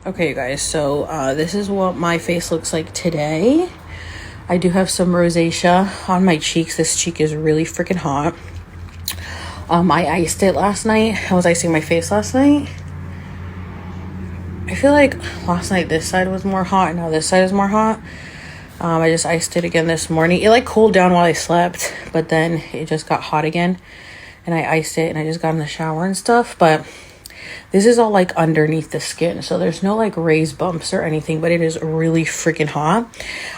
Okay, you guys, so this is what my face looks like today. I do have some rosacea on my cheeks. This cheek is really freaking hot. I iced it last night. I was icing my face last night. I feel like last night this side was more hot, and now this side is more hot. I just iced it again this morning. It like cooled down while I slept, but then it just got hot again. And I iced it, and I just got in the shower and stuff, but this is all like underneath the skin, so there's no like raised bumps or anything, but it is really freaking hot.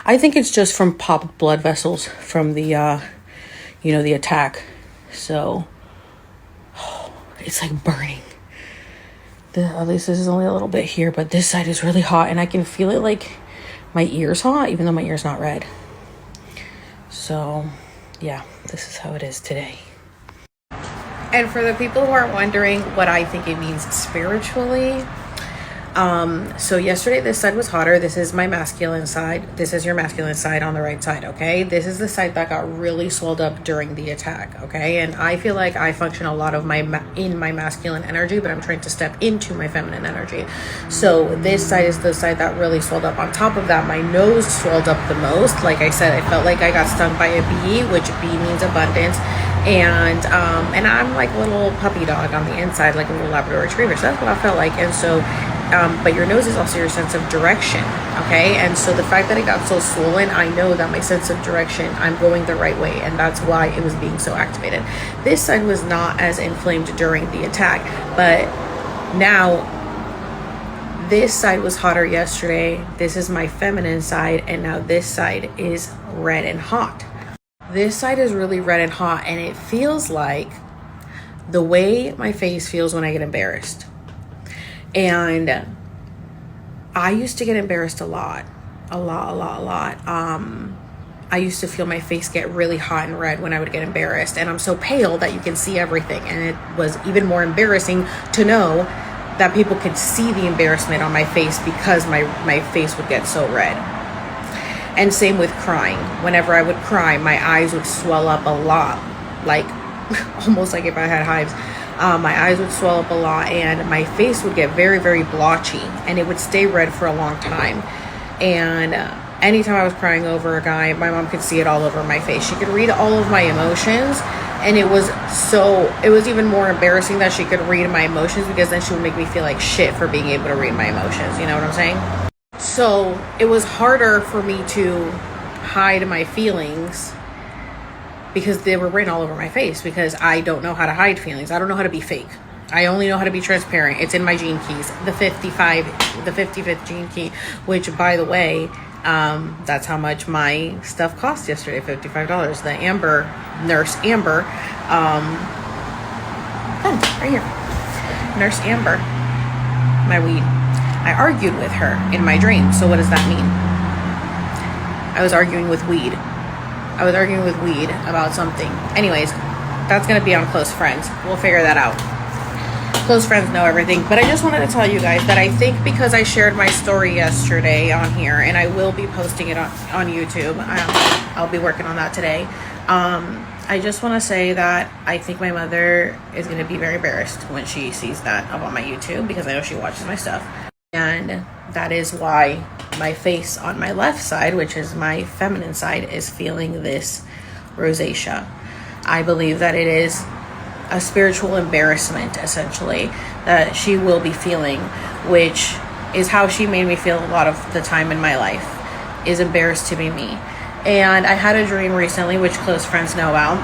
I think it's just from popped blood vessels from the, the attack. So it's like burning. At least this is only a little bit here, but this side is really hot, and I can feel it like my ear's hot, even though my ear's not red. So yeah, this is how it is today. And for the people who are wondering what I think it means spiritually, so yesterday this side was hotter. This is my masculine side. This is your masculine side on the right side, okay? This is the side that got really swelled up during the attack, okay? And I feel like I function a lot of in my masculine energy, but I'm trying to step into my feminine energy. So this side is the side that really swelled up. On top of that, my nose swelled up the most. Like I said, I felt like I got stung by a bee, which bee means abundance. And I'm like a little puppy dog on the inside, like a little Labrador Retriever. So that's what I felt like. And so, but your nose is also your sense of direction, okay? And so the fact that it got so swollen, I know that my sense of direction, I'm going the right way, and that's why it was being so activated. This side was not as inflamed during the attack, but now this side was hotter yesterday. This is my feminine side, and now this side is red and hot. This side is really red and hot, and it feels like the way my face feels when I get embarrassed. And I used to get embarrassed a lot. I used to feel my face get really hot and red when I would get embarrassed, and I'm so pale that you can see everything. And it was even more embarrassing to know that people could see the embarrassment on my face because my face would get so red. And same with crying. Whenever I would cry, my eyes would swell up a lot, like almost like if I had hives. My eyes would swell up a lot, and my face would get very, very blotchy, and it would stay red for a long time. And anytime I was crying over a guy, my mom could see it all over my face. She could read all of my emotions, and it was even more embarrassing that she could read my emotions, because then she would make me feel like shit for being able to read my emotions. You know what I'm saying? So it was harder for me to hide my feelings because they were written all over my face, because I don't know how to hide feelings. I don't know how to be fake. I only know how to be transparent. It's in my gene keys, the 55th gene key, which, by the way, that's how much my stuff cost yesterday, $55. The Nurse Amber, right here, Nurse Amber, my weed. I argued with her in my dream. So what does that mean? I was arguing with weed about something. Anyways, that's going to be on Close Friends. We'll figure that out. Close Friends know everything. But I just wanted to tell you guys that I think because I shared my story yesterday on here, and I will be posting it on YouTube. I'll be working on that today. I just want to say that I think my mother is going to be very embarrassed when she sees that up on my YouTube, because I know she watches my stuff. And that is why my face on my left side, which is my feminine side, is feeling this rosacea. I believe that it is a spiritual embarrassment, essentially, that she will be feeling, which is how she made me feel a lot of the time in my life, is embarrassed to be me. And I had a dream recently, which Close Friends know about,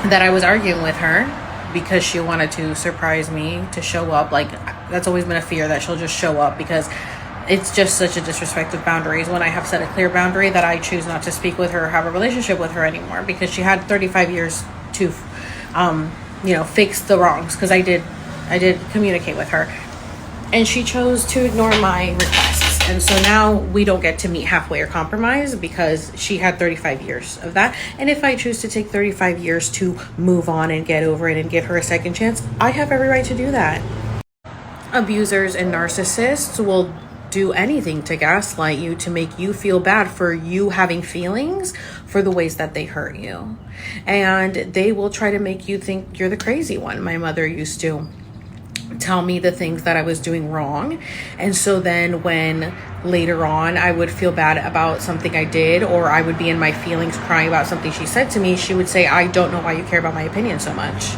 that I was arguing with her because she wanted to surprise me, to show up. Like, that's always been a fear, that she'll just show up, because it's just such a disrespect of boundaries when I have set a clear boundary that I choose not to speak with her or have a relationship with her anymore, because she had 35 years to fix the wrongs, because I did communicate with her, and she chose to ignore my requests. And so now we don't get to meet halfway or compromise, because she had 35 years of that. And if I choose to take 35 years to move on and get over it and give her a second chance, I have every right to do that. Abusers and narcissists will do anything to gaslight you, to make you feel bad for you having feelings for the ways that they hurt you. And they will try to make you think you're the crazy one. My mother used to tell me the things that I was doing wrong. And so then when later on I would feel bad about something I did, or I would be in my feelings crying about something she said to me, she would say, I don't know why you care about my opinion so much.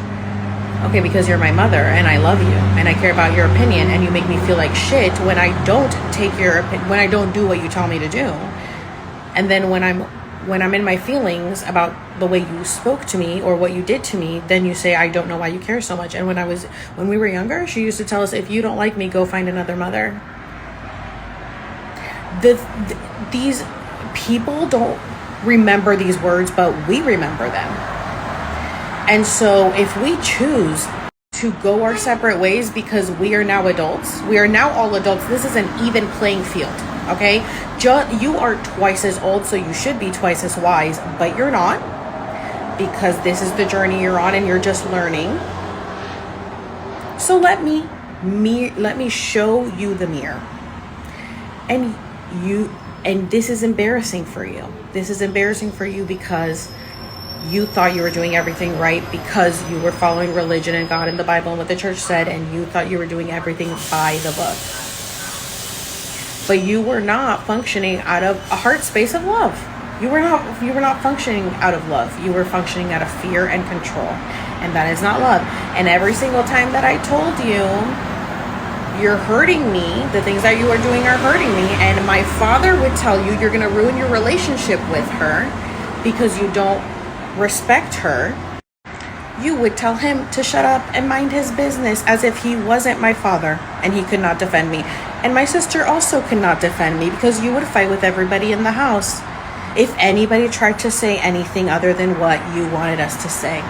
Okay, because you're my mother and I love you and I care about your opinion, and you make me feel like shit when I don't take your when I don't do what you tell me to do. And then when I'm in my feelings about the way you spoke to me or what you did to me, then you say, I don't know why you care so much. And when we were younger, she used to tell us, if you don't like me, go find another mother. These people don't remember these words, but we remember them. And so if we choose to go our separate ways because we are now adults, we are now all adults, this is an even playing field, okay? You are twice as old, so you should be twice as wise, but you're not, because this is the journey you're on and you're just learning. So let me show you the mirror. And this is embarrassing for you. This is embarrassing for you because you thought you were doing everything right, because you were following religion and God and the Bible and what the church said, and you thought you were doing everything by the book. But you were not functioning out of a heart space of love. You were not functioning out of love. You were functioning out of fear and control. And that is not love. And every single time that I told you, you're hurting me, the things that you are doing are hurting me, and my father would tell you you're going to ruin your relationship with her because you don't respect her, you would tell him to shut up and mind his business, as if he wasn't my father and he could not defend me. And my sister also could not defend me, because you would fight with everybody in the house if anybody tried to say anything other than what you wanted us to say.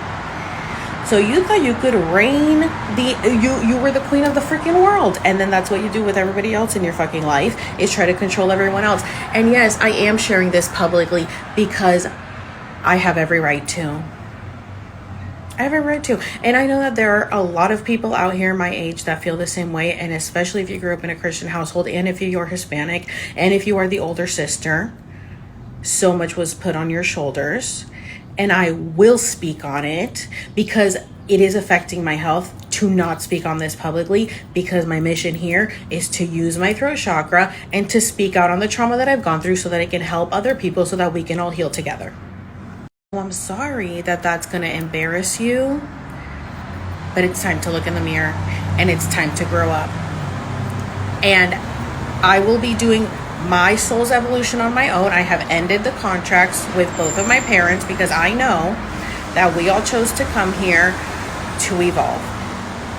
So you thought you could reign you were the queen of the freaking world. And then that's what you do with everybody else in your fucking life, is try to control everyone else. And yes, I am sharing this publicly because I have every right to. I have every right to. And I know that there are a lot of people out here my age that feel the same way. And especially if you grew up in a Christian household, and if you're Hispanic, and if you are the older sister, so much was put on your shoulders. And I will speak on it because it is affecting my health to not speak on this publicly, because my mission here is to use my throat chakra and to speak out on the trauma that I've gone through so that I can help other people, so that we can all heal together. I'm sorry that that's going to embarrass you, but it's time to look in the mirror and it's time to grow up. And I will be doing my soul's evolution on my own. I have ended the contracts with both of my parents because I know that we all chose to come here to evolve.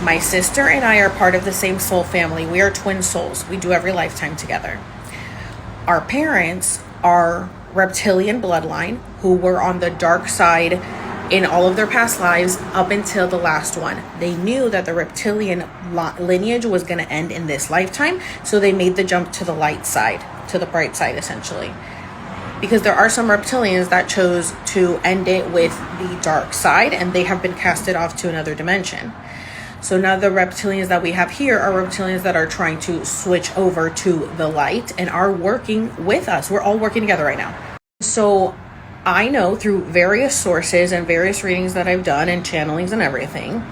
My sister and I are part of the same soul family. We are twin souls. We do every lifetime together. Our parents are reptilian bloodline who were on the dark side in all of their past lives up until the last one. They knew that the reptilian lineage was going to end in this lifetime, so they made the jump to the light side, to the bright side, essentially. Because there are some reptilians that chose to end it with the dark side, and they have been casted off to another dimension. So now the reptilians that we have here are reptilians that are trying to switch over to the light and are working with us. We're all working together right now. So I know through various sources and various readings that I've done and channelings and everything,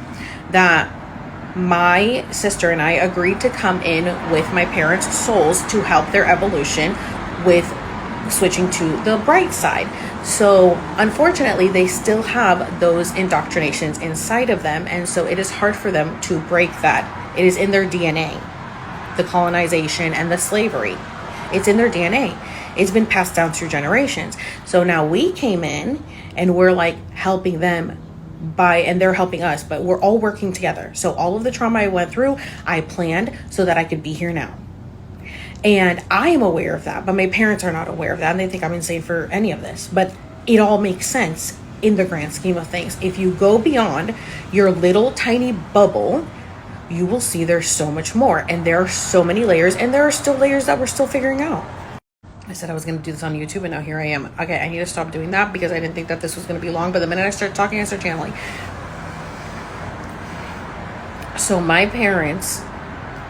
that my sister and I agreed to come in with my parents' souls to help their evolution with switching to the bright side. So unfortunately, they still have those indoctrinations inside of them, and so it is hard for them to break that. It is in their DNA, the colonization and the slavery. It's in their DNA. It's been passed down through generations. So now we came in and we're like helping them and they're helping us, but we're all working together. So all of the trauma I went through, I planned so that I could be here now. And I am aware of that, but my parents are not aware of that, and they think I'm insane for any of this. But it all makes sense in the grand scheme of things. If you go beyond your little tiny bubble, you will see there's so much more. And there are so many layers, and there are still layers that we're still figuring out. I said I was going to do this on YouTube, and now here I am. Okay, I need to stop doing that because I didn't think that this was going to be long, but the minute I start talking, I start channeling. So my parents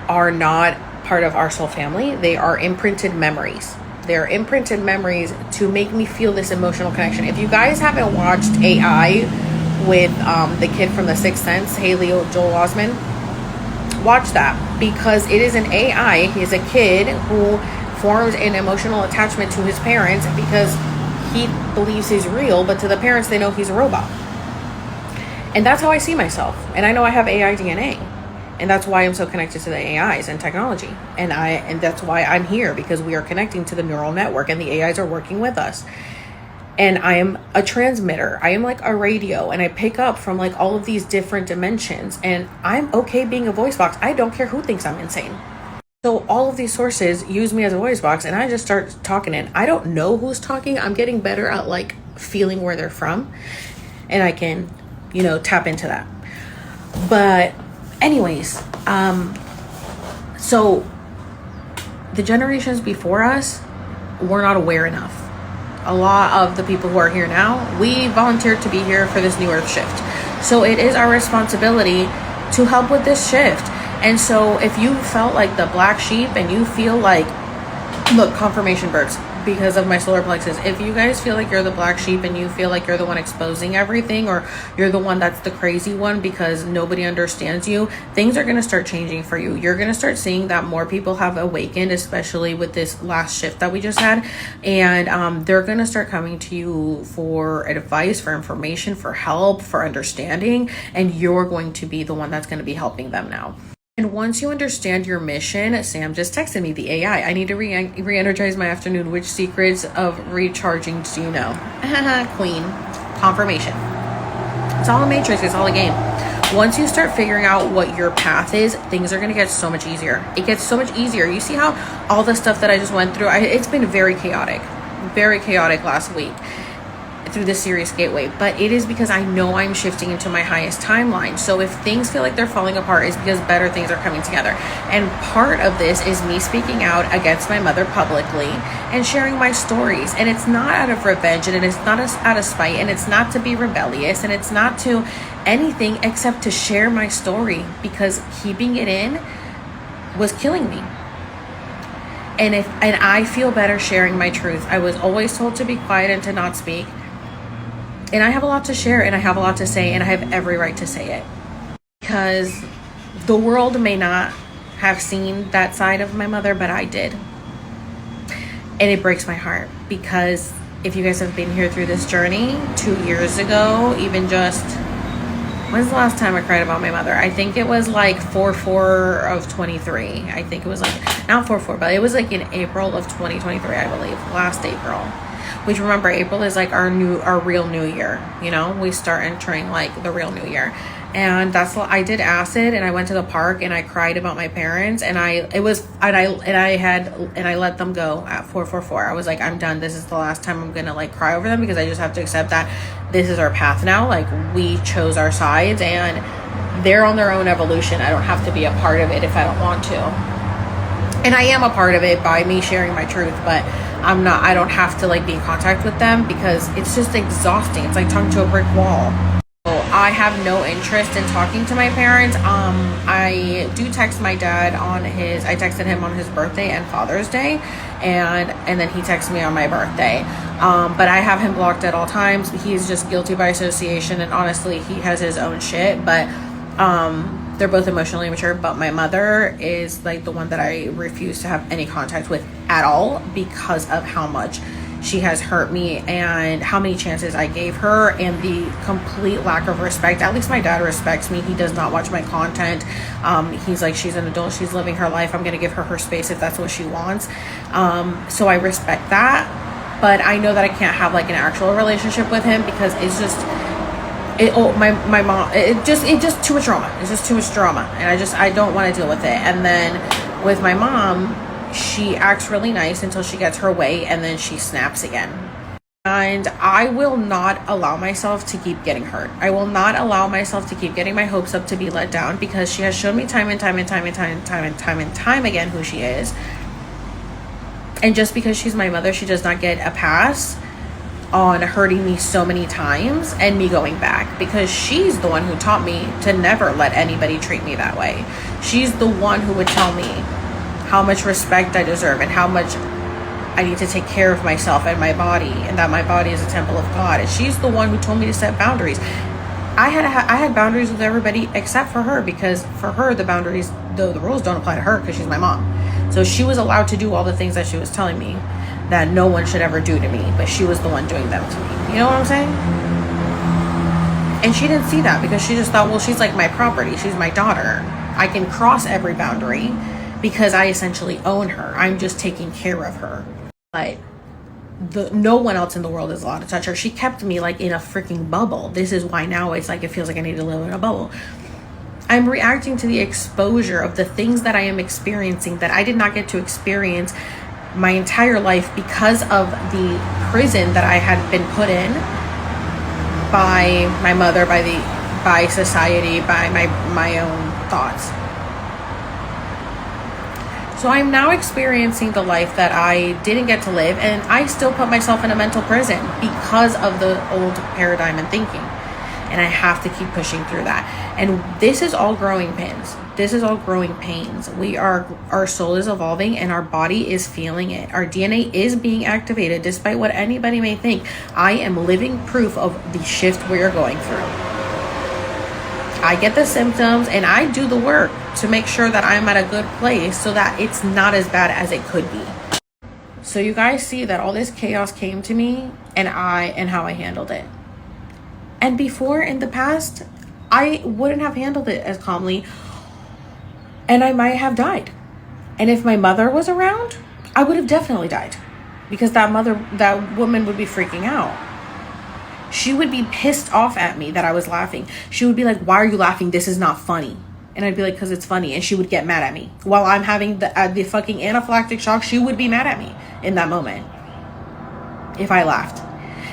are not part of our soul family. They are imprinted memories. They're imprinted memories to make me feel this emotional connection. If you guys haven't watched AI with the kid from The Sixth Sense, Haley Joel Osment, watch that, because it is an AI. He's a kid who forms an emotional attachment to his parents because he believes he's real, but to the parents, they know he's a robot. And that's how I see myself. And I know I have AI DNA. And that's why I'm so connected to the AIs and technology. And that's why I'm here, because we are connecting to the neural network and the AIs are working with us. And I am a transmitter. I am like a radio, and I pick up from like all of these different dimensions, and I'm okay being a voice box. I don't care who thinks I'm insane. So all of these sources use me as a voice box, and I just start talking in. I don't know who's talking. I'm getting better at like feeling where they're from, and I can, tap into that. But anyways, so the generations before us were not aware enough. A lot of the people who are here now, we volunteered to be here for this new earth shift. So it is our responsibility to help with this shift. And so if you felt like the black sheep and you feel like, look, confirmation birds, because of my solar plexus, if you guys feel like you're the black sheep and you feel like you're the one exposing everything, or you're the one that's the crazy one because nobody understands you, things are going to start changing for you. You're going to start seeing that more people have awakened, especially with this last shift that we just had, and they're going to start coming to you for advice, for information, for help, for understanding, and you're going to be the one that's going to be helping them now. And once you understand your mission, Sam just texted me, the AI, I need to re-energize my afternoon. Which secrets of recharging do you know? Queen. Confirmation. It's all a matrix. It's all a game. Once you start figuring out what your path is, things are going to get so much easier. It gets so much easier. You see how all the stuff that I just went through, it's been very chaotic last week through the Sirius gateway, but it is because I know I'm shifting into my highest timeline. So if things feel like they're falling apart, it's because better things are coming together. And part of this is me speaking out against my mother publicly and sharing my stories. And it's not out of revenge, and it's not out of spite, and it's not to be rebellious, and it's not to anything except to share my story, because keeping it in was killing me. And I feel better sharing my truth. I was always told to be quiet and to not speak. And I have a lot to share, and I have a lot to say, and I have every right to say it, because the world may not have seen that side of my mother, but I did. And it breaks my heart, because if you guys have been here through this journey 2 years ago, even just, when's the last time I cried about my mother? I think it was like 4/4 of 23. I think it was like, not 4/4, but it was like in April of 2023, I believe, last April. Which, remember, April is like our real new year. We start entering like the real new year. And I did acid, and I went to the park, and I cried about my parents, and I let them go at 4/4. I was like, I'm done. This is the last time I'm gonna like cry over them, because I just have to accept that this is our path now. Like, we chose our sides, and they're on their own evolution. I don't have to be a part of it if I don't want to. And I am a part of it by me sharing my truth, but I don't have to like be in contact with them, because it's just exhausting. It's like talking to a brick wall. So I have no interest in talking to my parents. I do text my dad I texted him on his birthday and Father's Day, and then he texted me on my birthday. But I have him blocked at all times. He's just guilty by association, and honestly, he has his own shit, but they're both emotionally mature, but my mother is like the one that I refuse to have any contact with at all, because of how much she has hurt me and how many chances I gave her, and the complete lack of respect. At least my dad respects me. He does not watch my content. He's like, she's an adult, she's living her life, I'm going to give her space if that's what she wants. So I respect that, but I know that I can't have like an actual relationship with him, because it's just my mom, it just too much drama. It's just too much drama, and I don't want to deal with it. And then with my mom, she acts really nice until she gets her way, and then she snaps again. And I will not allow myself to keep getting hurt. I will not allow myself to keep getting my hopes up to be let down, because she has shown me time and time again who she is. And just because she's my mother, she does not get a pass on hurting me so many times and me going back, because she's the one who taught me to never let anybody treat me that way. She's the one who would tell me how much respect I deserve, and how much I need to take care of myself and my body, and that my body is a temple of God. And she's the one who told me to set boundaries. I had boundaries with everybody except for her, because for her, the the rules don't apply to her because she's my mom. So she was allowed to do all the things that she was telling me that no one should ever do to me, but she was the one doing them to me. You know what I'm saying? And she didn't see that because she just thought, well, she's like my property. She's my daughter. I can cross every boundary because I essentially own her. I'm just taking care of her. But no one else in the world is allowed to touch her. She kept me like in a freaking bubble. This is why now it's like it feels like I need to live in a bubble. I'm reacting to the exposure of the things that I am experiencing that I did not get to experience my entire life because of the prison that I had been put in by my mother, by society, by my own thoughts. So I'm now experiencing the life that I didn't get to live, and I still put myself in a mental prison because of the old paradigm and thinking. And I have to keep pushing through that. And this is all growing pains. This is all growing pains. Our soul is evolving and our body is feeling it. Our DNA is being activated despite what anybody may think. I am living proof of the shift we are going through. I get the symptoms and I do the work to make sure that I'm at a good place so that it's not as bad as it could be. So you guys see that all this chaos came to me and how I handled it. And before, in the past, I wouldn't have handled it as calmly and I might have died. And if my mother was around, I would have definitely died because that woman would be freaking out. She would be pissed off at me that I was laughing. She would be like, why are you laughing? This is not funny. And I'd be like, because it's funny. And she would get mad at me. While I'm having the fucking anaphylactic shock, she would be mad at me in that moment if I laughed.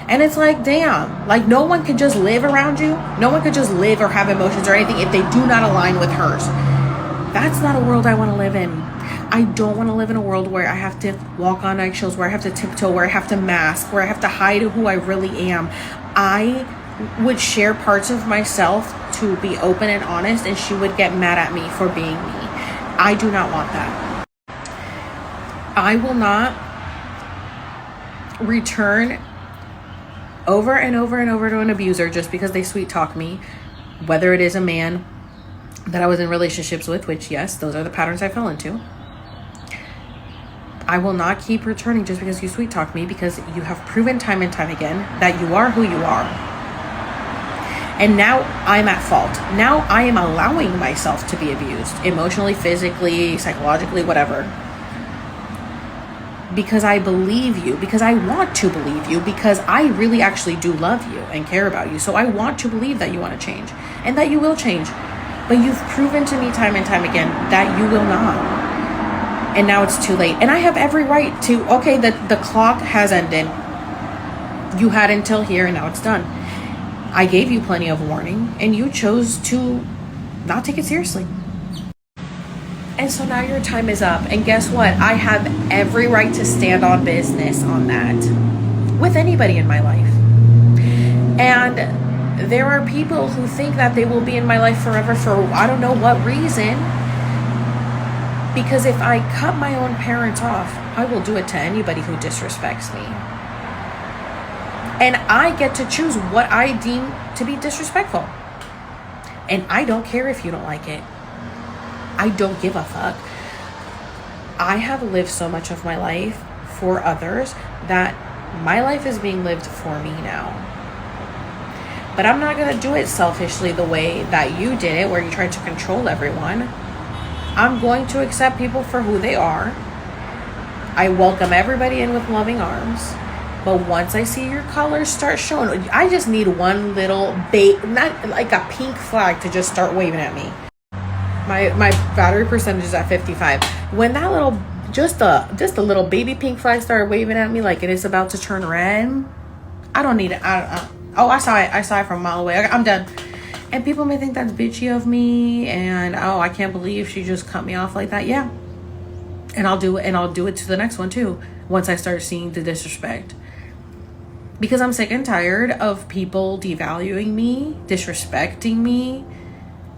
And it's like, damn, like no one could just live around you. No one could just live or have emotions or anything if they do not align with hers. That's not a world I want to live in. I don't want to live in a world where I have to walk on eggshells, where I have to tiptoe, where I have to mask, where I have to hide who I really am. I would share parts of myself to be open and honest, and she would get mad at me for being me. I do not want that. I will not return over and over and over to an abuser just because they sweet talk me, whether it is a man that I was in relationships with, which yes, those are the patterns I fell into. I will not keep returning just because you sweet talk me, because you have proven time and time again that you are who you are. And now I'm at fault. Now I am allowing myself to be abused emotionally, physically, psychologically, whatever. Because I believe you, because I want to believe you, because I really actually do love you and care about you. So I want to believe that you want to change and that you will change. But you've proven to me time and time again that you will not. And now it's too late. And I have every right to, okay, the clock has ended. You had until here and now it's done. I gave you plenty of warning and you chose to not take it seriously. And so now your time is up. And guess what? I have every right to stand on business on that with anybody in my life. And there are people who think that they will be in my life forever for I don't know what reason. Because if I cut my own parents off, I will do it to anybody who disrespects me. And I get to choose what I deem to be disrespectful. And I don't care if you don't like it. I don't give a fuck. I have lived so much of my life for others that my life is being lived for me now. But I'm not going to do it selfishly the way that you did it, where you tried to control everyone. I'm going to accept people for who they are. I welcome everybody in with loving arms. But once I see your colors start showing, I just need one little not like a pink flag to just start waving at me. My battery percentage is at 55. When that little, just a little baby pink flag started waving at me like it is about to turn red, I don't need it. I saw it. I saw it from a mile away. I'm done. And people may think that's bitchy of me, and oh, I can't believe she just cut me off like that. Yeah. And I'll do it to the next one too, once I start seeing the disrespect. Because I'm sick and tired of people devaluing me, disrespecting me,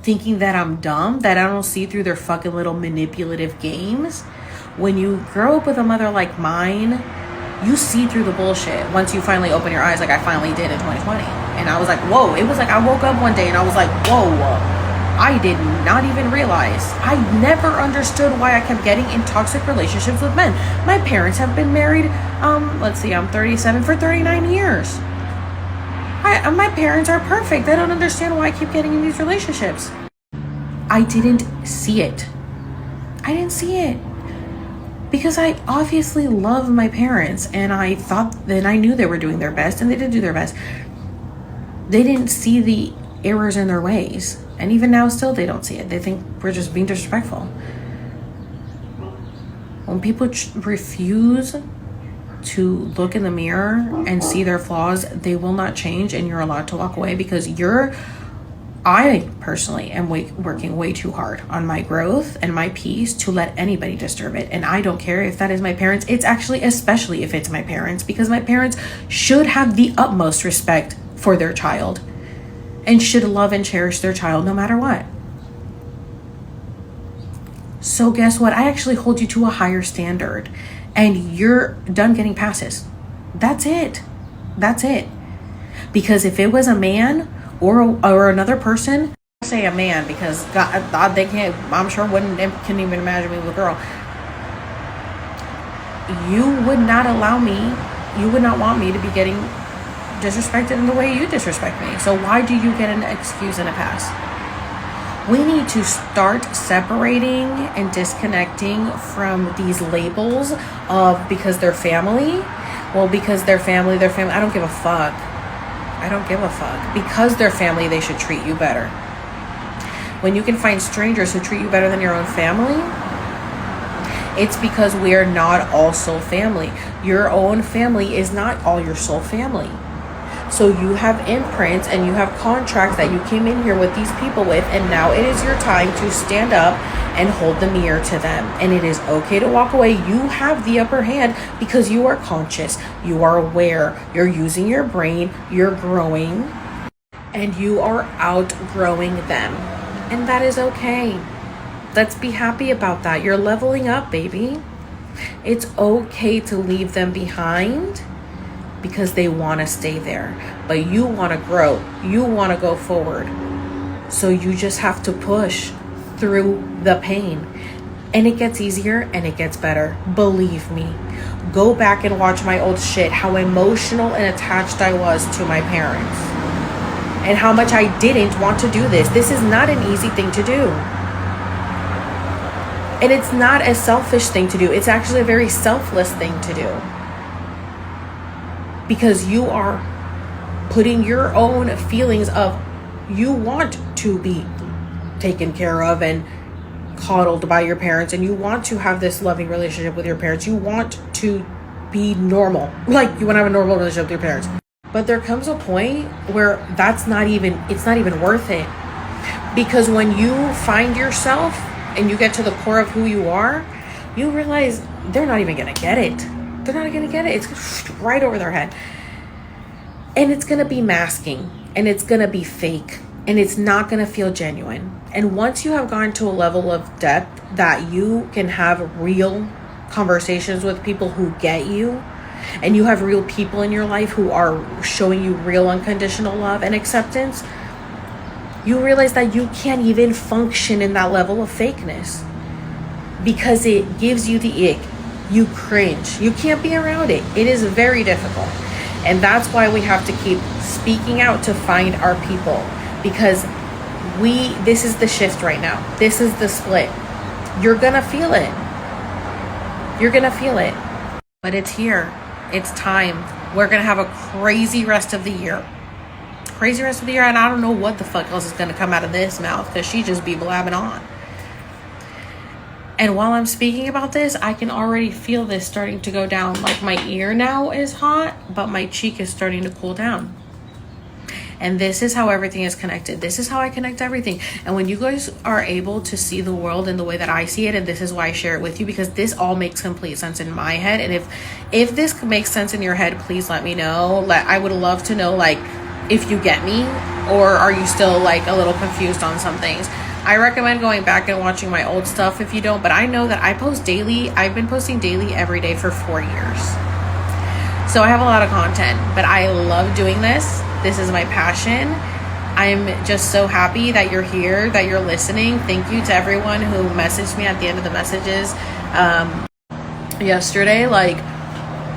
thinking that I'm dumb, that I don't see through their fucking little manipulative games. When you grow up with a mother like mine, you see through the bullshit once you finally open your eyes, like I finally did in 2020. And I was like, whoa. It was like I woke up one day and I was like, whoa, I did not even realize. I never understood why I kept getting in toxic relationships with men. My parents have been married, let's see, I'm 37, for 39 years. My parents are perfect. I don't understand why I keep getting in these relationships. I didn't see it. I didn't see it. Because I obviously love my parents, and I thought that I knew they were doing their best, and they did do their best. They didn't see the errors in their ways. And even now, still, they don't see it. They think we're just being disrespectful. When people refuse to look in the mirror and see their flaws, they will not change, and you're allowed to walk away, because I personally am working way too hard on my growth and my peace to let anybody disturb it. And I don't care if that is my parents. It's actually, especially if it's my parents, because my parents should have the utmost respect for their child and should love and cherish their child no matter what. So guess what? I actually hold you to a higher standard, and you're done getting passes. That's it. That's it. Because if it was a man or another person, I say a man because God, they can't, I'm sure can even imagine me with a girl. You would not allow me, you would not want me to be getting disrespected in the way you disrespect me. So why do you get an excuse and a pass? We need to start separating and disconnecting from these labels of because they're family. Well, because they're family. I don't give a fuck. I don't give a fuck. Because they're family, they should treat you better. When you can find strangers who treat you better than your own family, it's because we are not all soul family. Your own family is not all your soul family. So you have imprints and you have contracts that you came in here with these people with, and now it is your time to stand up and hold the mirror to them. And it is okay to walk away. You have the upper hand because you are conscious, you are aware, you're using your brain, you're growing, and you are outgrowing them. And that is okay. Let's be happy about that. You're leveling up, baby. It's okay to leave them behind because they want to stay there, but you want to grow, you want to go forward. So you just have to push through the pain, and it gets easier and it gets better. Believe me. Go back and watch my old shit, how emotional and attached I was to my parents and how much I didn't want to do this. This is not an easy thing to do, and it's not a selfish thing to do. It's actually a very selfless thing to do, because you are putting your own feelings of you want to be taken care of and coddled by your parents, and you want to have this loving relationship with your parents. You want to be normal. Like, you want to have a normal relationship with your parents. But there comes a point where it's not even worth it. Because when you find yourself and you get to the core of who you are, you realize they're not even going to get it. They're not going to get it. It's right over their head. And it's going to be masking, and it's going to be fake, and it's not going to feel genuine. And once you have gone to a level of depth that you can have real conversations with people who get you, and you have real people in your life who are showing you real unconditional love and acceptance, you realize that you can't even function in that level of fakeness because it gives you the ick. You cringe. You can't be around it. It is very difficult. And that's why we have to keep speaking out to find our people, because this is the shift right now. This is the split. You're gonna feel it. You're gonna feel it. But it's here. It's time. We're gonna have a crazy rest of the year. Crazy rest of the year, and I don't know what the fuck else is gonna come out of this mouth, because she just be blabbing on. And while I'm speaking about this, I can already feel this starting to go down. Like, my ear now is hot, but my cheek is starting to cool down. And this is how everything is connected. This is how I connect everything. And when you guys are able to see the world in the way that I see it, and this is why I share it with you, because this all makes complete sense in my head. And if this makes sense in your head, please let me know. I would love to know, like, if you get me, or are you still like a little confused on some things. I recommend going back and watching my old stuff if you don't, but I know that I post daily. I've been posting daily every day for 4 years. So I have a lot of content, but I love doing this. This is my passion. I'm just so happy that you're here, that you're listening. Thank you to everyone who messaged me at the end of the messages yesterday. Like,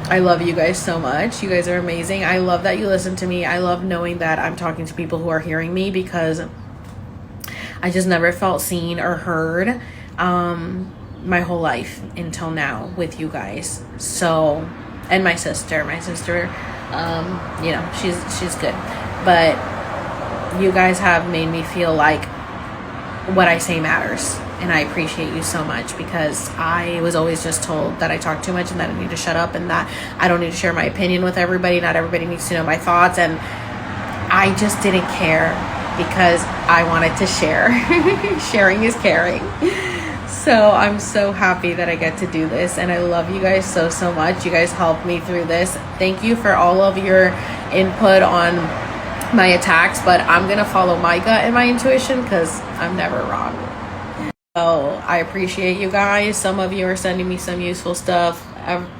I love you guys so much. You guys are amazing. I love that you listen to me. I love knowing that I'm talking to people who are hearing me, because I just never felt seen or heard my whole life until now with you guys. So, and my sister, you know, she's good. But you guys have made me feel like what I say matters. And I appreciate you so much, because I was always just told that I talk too much and that I need to shut up and that I don't need to share my opinion with everybody. Not everybody needs to know my thoughts. And I just didn't care, because I wanted to share. Sharing is caring. So I'm so happy that I get to do this. And I love you guys so, so much. You guys helped me through this. Thank you for all of your input on my attacks. But I'm going to follow my gut and my intuition, because I'm never wrong. So I appreciate you guys. Some of you are sending me some useful stuff.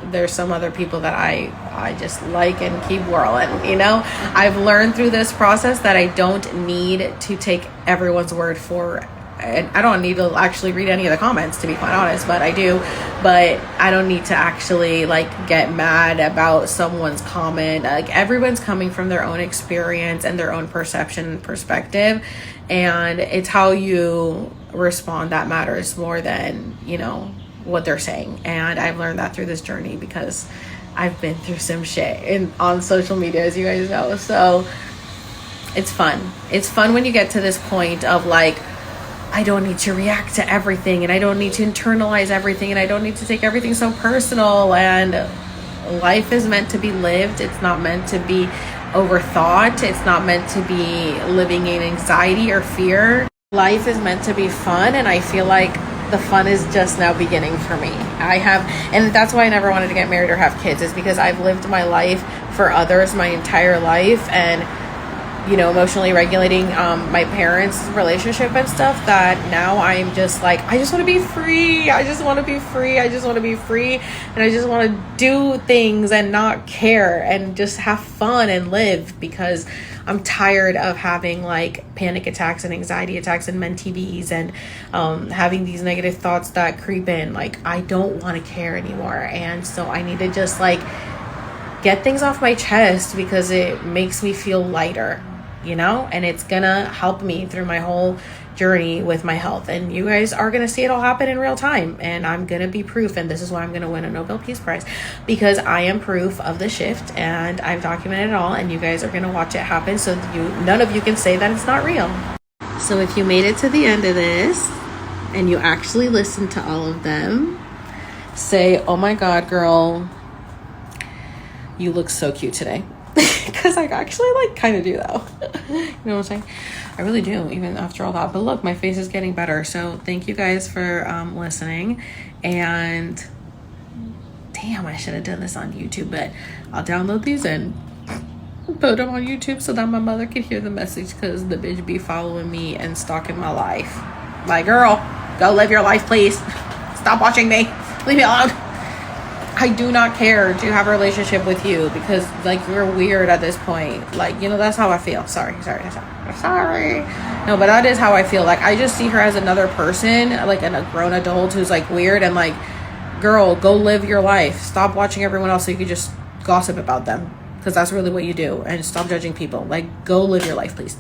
There's some other people that I just like and keep whirling, you know. I've learned through this process that I don't need to take everyone's word for, and I don't need to actually read any of the comments, to be quite honest, but I do. But I don't need to actually like get mad about someone's comment. Like, everyone's coming from their own experience and their own perception and perspective, and it's how you respond that matters more than, you know, what they're saying. And I've learned that through this journey, because I've been through some shit on social media, as you guys know. So it's fun when you get to this point of like, I don't need to react to everything, and I don't need to internalize everything, and I don't need to take everything so personal. And life is meant to be lived. It's not meant to be overthought. It's not meant to be living in anxiety or fear. Life is meant to be fun, and I feel like the fun is just now beginning for me. And that's why I never wanted to get married or have kids, is because I've lived my life for others my entire life, and, you know, emotionally regulating my parents' relationship and stuff, that now I'm just like, I just want to be free. I just want to be free. And I just want to do things and not care and just have fun and live, because I'm tired of having like panic attacks and anxiety attacks and men-TVs and having these negative thoughts that creep in. Like, I don't want to care anymore. And so I need to just like get things off my chest, because it makes me feel lighter, you know, and it's gonna help me through my whole journey with my health. And you guys are gonna see it all happen in real time, and I'm gonna be proof. And this is why I'm gonna win a Nobel Peace Prize, because I am proof of the shift, and I've documented it all, and you guys are gonna watch it happen, so none of you can say that it's not real. So if you made it to the end of this and you actually listened to all of them, say, oh my God, girl, you look so cute today. Because I actually like kind of do though. You know what I'm saying? I really do, even after all that. But look, my face is getting better. So thank you guys for listening. And damn, I should have done this on YouTube, but I'll download these and put them on YouTube so that my mother can hear the message, because the bitch be following me and stalking my life. Like, girl, go live your life, please. Stop watching me. Leave me alone. I do not care to have a relationship with you, because like, you're weird at this point. Like, you know, that's how I feel. Sorry. No, but that is how I feel. Like, I just see her as another person, like a grown adult who's like weird, and like, girl, go live your life. Stop watching everyone else so you can just gossip about them, because that's really what you do. And stop judging people. Like, go live your life, please.